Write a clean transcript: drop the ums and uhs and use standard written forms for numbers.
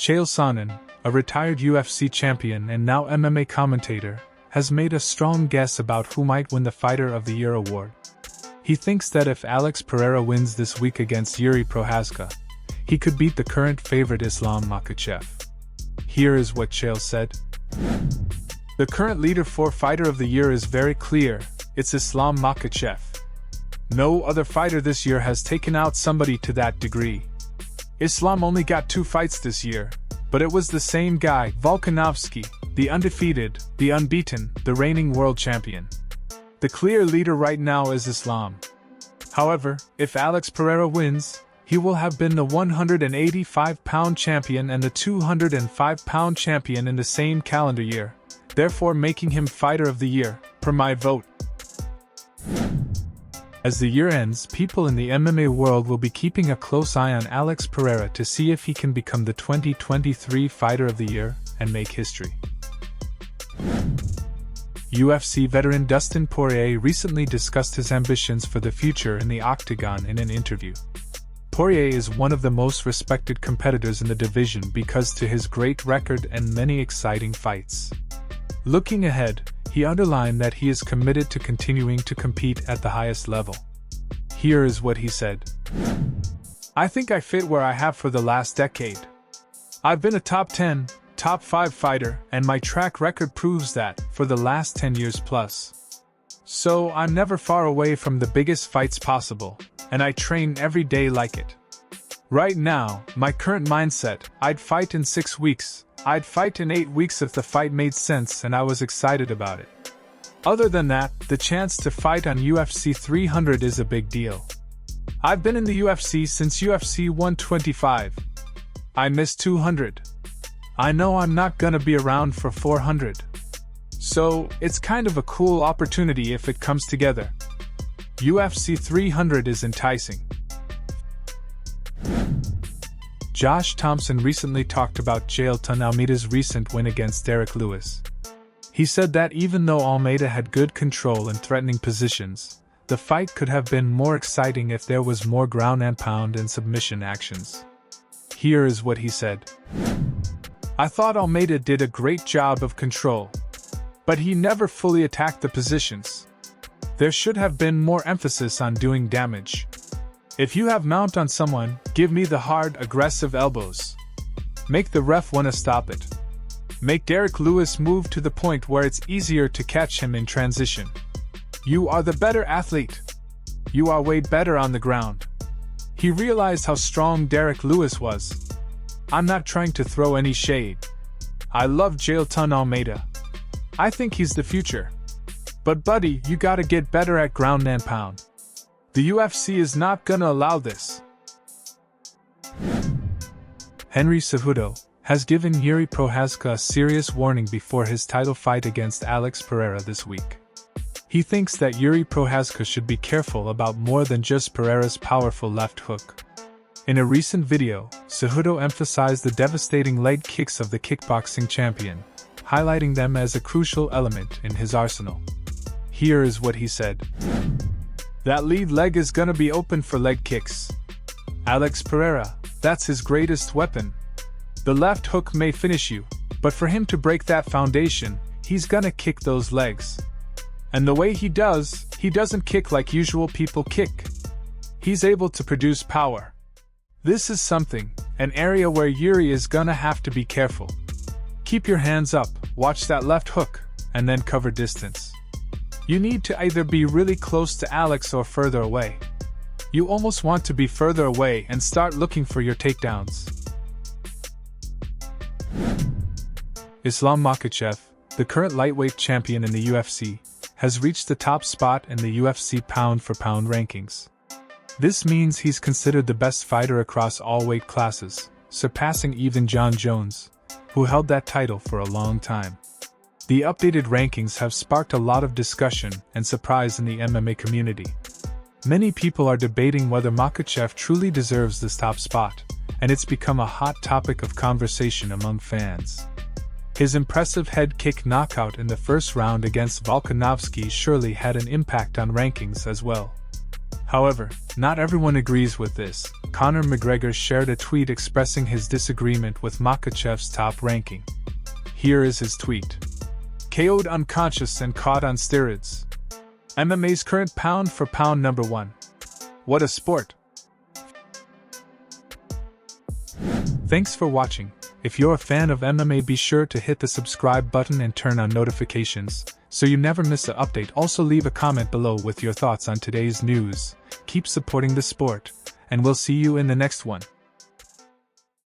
Chael Sonnen, a retired UFC champion and now MMA commentator, has made a strong guess about who might win the Fighter of the Year award. He thinks that if Alex Pereira wins this week against Jiří Procházka, he could beat the current favorite Islam Makhachev. Here is what Chael said. The current leader for Fighter of the Year is very clear, it's Islam Makhachev. No other fighter this year has taken out somebody to that degree. Islam only got 2 fights this year, but it was the same guy, Volkanovski, the undefeated, the unbeaten, the reigning world champion. The clear leader right now is Islam. However, if Alex Pereira wins, he will have been the 185-pound champion and the 205-pound champion in the same calendar year, therefore making him Fighter of the Year, per my vote. As the year ends, people in the MMA world will be keeping a close eye on Alex Pereira to see if he can become the 2023 Fighter of the Year and make history. UFC veteran Dustin Poirier recently discussed his ambitions for the future in the octagon in an interview. Poirier is one of the most respected competitors in the division because to his great record and many exciting fights. Looking ahead, he underlined that he is committed to continuing to compete at the highest level. Here is what he said. I think I fit where I have for the last decade. I've been a top 10, top 5 fighter, and my track record proves that for the last 10 years plus. So I'm never far away from the biggest fights possible, and I train every day like it. Right now, my current mindset, I'd fight in 6 weeks. I'd fight in 8 weeks if the fight made sense and I was excited about it. Other than that, the chance to fight on UFC 300 is a big deal. I've been in the UFC since UFC 125. I missed 200. I know I'm not gonna be around for 400. So, it's kind of a cool opportunity if it comes together. UFC 300 is enticing. Josh Thomson recently talked about Jailton Almeida's recent win against Derrick Lewis. He said that even though Almeida had good control and threatening positions, the fight could have been more exciting if there was more ground and pound and submission actions. Here is what he said. I thought Almeida did a great job of control, but he never fully attacked the positions. There should have been more emphasis on doing damage. If you have mount on someone, give me the hard, aggressive elbows. Make the ref want to stop it. Make Derrick Lewis move to the point where it's easier to catch him in transition. You are the better athlete. You are way better on the ground. He realized how strong Derrick Lewis was. I'm not trying to throw any shade. I love Jailton Almeida. I think he's the future. But buddy, you gotta get better at ground and pound. The UFC is not gonna allow this. Henry Cejudo has given Jiří Procházka a serious warning before his title fight against Alex Pereira this week. He thinks that Jiří Procházka should be careful about more than just Pereira's powerful left hook. In a recent video, Cejudo emphasized the devastating leg kicks of the kickboxing champion, highlighting them as a crucial element in his arsenal. Here is what he said. That lead leg is gonna be open for leg kicks. Alex Pereira, that's his greatest weapon. The left hook may finish you, but for him to break that foundation, he's gonna kick those legs. And the way he doesn't kick like usual people kick. He's able to produce power. This is something, an area where Jiří is gonna have to be careful. Keep your hands up, watch that left hook, and then cover distance. You need to either be really close to Alex or further away. You almost want to be further away and start looking for your takedowns. Islam Makhachev, the current lightweight champion in the UFC, has reached the top spot in the UFC pound-for-pound rankings. This means he's considered the best fighter across all weight classes, surpassing even Jon Jones, who held that title for a long time. The updated rankings have sparked a lot of discussion and surprise in the MMA community. Many people are debating whether Makhachev truly deserves this top spot, and it's become a hot topic of conversation among fans. His impressive head kick knockout in the first round against Volkanovski surely had an impact on rankings as well. However, not everyone agrees with this. Conor McGregor shared a tweet expressing his disagreement with Makhachev's top ranking. Here is his tweet. KO'd unconscious and caught on steroids. MMA's current pound for pound number 1. What a sport! Thanks for watching. If you're a fan of MMA, be sure to hit the subscribe button and turn on notifications, so you never miss an update. Also leave a comment below with your thoughts on today's news. Keep supporting the sport, and we'll see you in the next one.